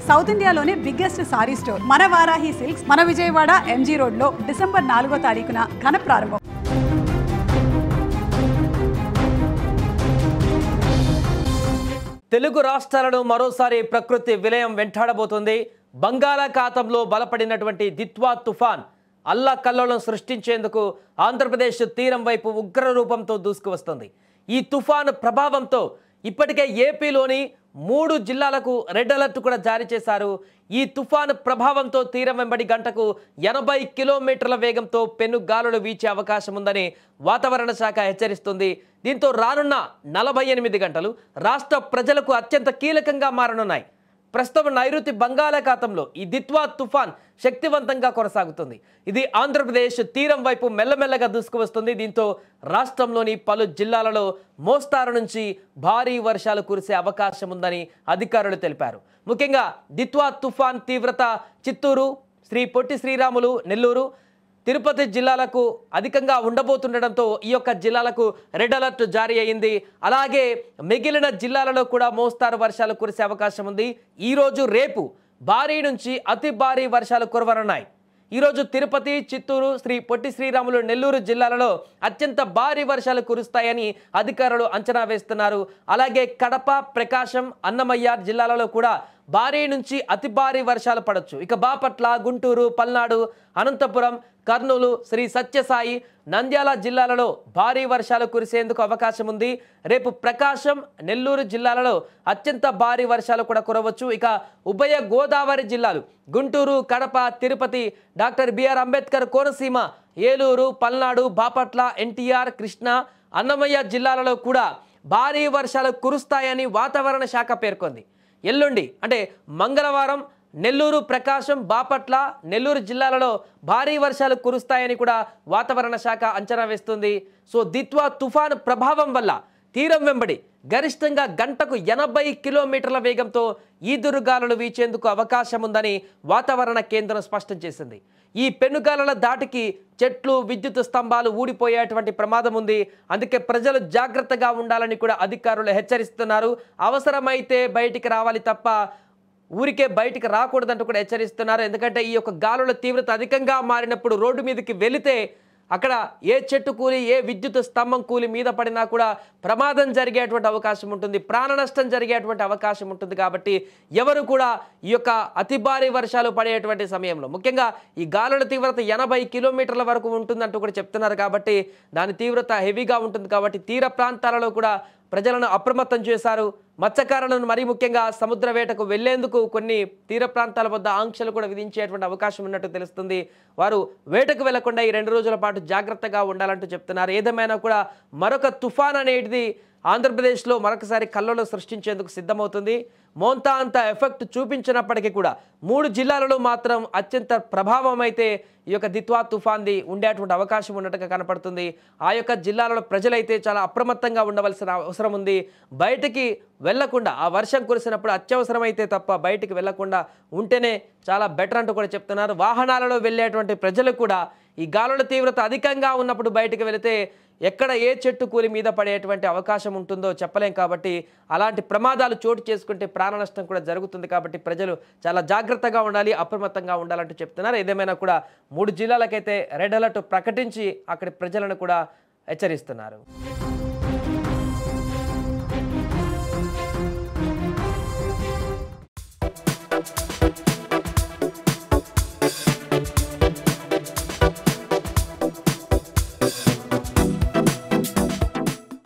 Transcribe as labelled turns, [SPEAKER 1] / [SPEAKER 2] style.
[SPEAKER 1] South ఇండియాలోనే biggest sorry store మన Varahi silks మన విజయవాడ ఎంజీ రోడ్ లో డిసెంబర్ 4వ తారీఖున ఘన ప్రారంభం.
[SPEAKER 2] తెలుగు రాష్ట్రాలను మరోసారి ప్రకృతి విలయం వెంటాడబోతుంది. బంగాళాఖాతంలో బలపడినటువంటి దిత్వా తుఫాన్ అల్లకల్లోలం సృష్టించేందుకు ఆంధ్రప్రదేశ్ తీరం వైపు ఉగ్ర రూపంతో దూసుకువస్తుంది. ఈ తుఫాను ప్రభావంతో ఇప్పటికే ఏపీలోని 3 జిల్లాలకు రెడ్ అలర్ట్ కూడా జారీ చేశారు. ఈ తుఫాను ప్రభావంతో తీరం వెంబడి గంటకు 80 కిలోమీటర్ల వేగంతో పెనుగాలులు వీచే అవకాశం ఉందని వాతావరణ శాఖ హెచ్చరిస్తుంది. దీంతో రానున్న 48 గంటలు రాష్ట్ర ప్రజలకు అత్యంత కీలకంగా మారనున్నాయి. ప్రస్తుతం నైరుతి బంగాళాఖాతంలో ఈ దిత్వా తుఫాన్ శక్తివంతంగా కొనసాగుతుంది. ఇది ఆంధ్రప్రదేశ్ తీరం వైపు మెల్లమెల్లగా దూసుకువస్తుంది. దీంతో రాష్ట్రంలోని పలు జిల్లాలలో మోస్తారు నుంచి భారీ వర్షాలు కురిసే అవకాశం ఉందని అధికారులు తెలిపారు. ముఖ్యంగా దిత్వా తుఫాన్ తీవ్రత చిత్తూరు, శ్రీ పొట్టి శ్రీరాములు, నెల్లూరు, తిరుపతి జిల్లాలకు అధికంగా ఉండబోతుండటంతో ఈ యొక్క జిల్లాలకు రెడ్ అలర్ట్ జారీ అయింది. అలాగే మిగిలిన జిల్లాలలో కూడా మోస్తారు వర్షాలు కురిసే అవకాశం ఉంది. ఈరోజు రేపు భారీ నుంచి అతి భారీ వర్షాలు కురవనున్నాయి. ఈరోజు తిరుపతి, చిత్తూరు, శ్రీ పొట్టి శ్రీరాములు, నెల్లూరు జిల్లాలలో అత్యంత భారీ వర్షాలు కురుస్తాయని అధికారులు అంచనా వేస్తున్నారు. అలాగే కడప, ప్రకాశం, అన్నమయ్య జిల్లాలలో కూడా భారీ నుంచి అతి భారీ వర్షాలు పడవచ్చు. ఇక బాపట్ల, గుంటూరు, పల్నాడు, అనంతపురం, కర్నూలు, శ్రీ సత్యసాయి, నంద్యాల జిల్లాలలో భారీ వర్షాలు కురిసేందుకు అవకాశం ఉంది. రేపు ప్రకాశం, నెల్లూరు జిల్లాలలో అత్యంత భారీ వర్షాలు కూడా కురవచ్చు. ఇక ఉభయ గోదావరి జిల్లాలు గుంటూరు, కడప, తిరుపతి, డాక్టర్ బిఆర్ అంబేద్కర్ కోనసీమ, ఏలూరు, పల్నాడు, బాపట్ల, ఎన్టీఆర్, కృష్ణా, అన్నమయ్య జిల్లాలలో కూడా భారీ వర్షాలు కురుస్తాయని వాతావరణ శాఖ పేర్కొంది. ఎల్లుండి అంటే మంగళవారం నెల్లూరు, ప్రకాశం, బాపట్ల, నెల్లూరు జిల్లాలలో భారీ వర్షాలు కురుస్తాయని కూడా వాతావరణ శాఖ అంచనా వేస్తుంది. సో దిత్వా తుఫాను ప్రభావం వల్ల తీరం వెంబడి గరిష్టంగా గంటకు 80 కిలోమీటర్ల వేగంతో ఈదురుగాలులు వీచేందుకు అవకాశం ఉందని వాతావరణ కేంద్రం స్పష్టం చేసింది. ఈ పెనుగాలుల దాటికి చెట్లు, విద్యుత్ స్తంభాలు ఊడిపోయేటువంటి ప్రమాదం ఉంది. అందుకే ప్రజలు జాగ్రత్తగా ఉండాలని కూడా అధికారులు హెచ్చరిస్తున్నారు. అవసరమైతే బయటికి రావాలి తప్ప ఊరికే బయటికి రాకూడదంటూ కూడా హెచ్చరిస్తున్నారు. ఎందుకంటే ఈ యొక్క గాలుల తీవ్రత అధికంగా మారినప్పుడు రోడ్డు మీదకి వెళితే అక్కడ ఏ చెట్టు కూలి, ఏ విద్యుత్ స్తంభం కూలి మీద పడినా కూడా ప్రమాదం జరిగేటువంటి అవకాశం ఉంటుంది, ప్రాణ నష్టం జరిగేటువంటి అవకాశం ఉంటుంది. కాబట్టి ఎవరు కూడా ఈ యొక్క అతి భారీ వర్షాలు పడేటువంటి సమయంలో ముఖ్యంగా ఈ గాలుల తీవ్రత 80 కిలోమీటర్ల వరకు ఉంటుందంటూ కూడా చెప్తున్నారు. కాబట్టి దాని తీవ్రత హెవీగా ఉంటుంది. కాబట్టి తీర ప్రాంతాలలో కూడా ప్రజలను అప్రమత్తం చేశారు. మత్స్యకారులను మరీ ముఖ్యంగా సముద్ర వేటకు వెళ్లేందుకు కొన్ని తీర ప్రాంతాల వద్ద ఆంక్షలు కూడా విధించేటువంటి అవకాశం ఉన్నట్టు తెలుస్తుంది. వారు వేటకు వెళ్లకుండా ఈ 2 రోజుల పాటు జాగ్రత్తగా ఉండాలంటూ చెప్తున్నారు. ఏదేమైనా కూడా మరొక తుఫాన్ అనేది ఆంధ్రప్రదేశ్లో మరొకసారి కల్లోలం సృష్టించేందుకు సిద్ధమవుతుంది. మోంతా అంత ఎఫెక్ట్ చూపించినప్పటికీ కూడా 3 జిల్లాలలో మాత్రం అత్యంత ప్రభావం అయితే ఈ యొక్క దిత్వా తుఫాన్ది ఉండేటువంటి అవకాశం ఉన్నట్టుగా కనపడుతుంది. ఆ యొక్క జిల్లాలలో ప్రజలైతే చాలా అప్రమత్తంగా ఉండవలసిన అవసరం ఉంది. బయటికి వెళ్లకుండా ఆ వర్షం కురిసినప్పుడు అత్యవసరమైతే తప్ప బయటికి వెళ్లకుండా ఉంటేనే చాలా బెటర్ అంటూ కూడా చెప్తున్నారు. వాహనాలలో వెళ్ళేటువంటి ప్రజలు కూడా ఈ గాలుల తీవ్రత అధికంగా ఉన్నప్పుడు బయటికి వెళితే ఎక్కడ ఏ చెట్టు కూలి మీద పడేటువంటి అవకాశం ఉంటుందో చెప్పలేం. కాబట్టి అలాంటి ప్రమాదాలు చోటు చేసుకుంటే ప్రాణ నష్టం కూడా జరుగుతుంది. కాబట్టి ప్రజలు చాలా జాగ్రత్తగా ఉండాలి, అప్రమత్తంగా ఉండాలంటూ చెప్తున్నారు. ఏదేమైనా కూడా 3 జిల్లాలకైతే రెడ్ అలర్ట్ ప్రకటించి అక్కడి ప్రజలను కూడా హెచ్చరిస్తున్నారు.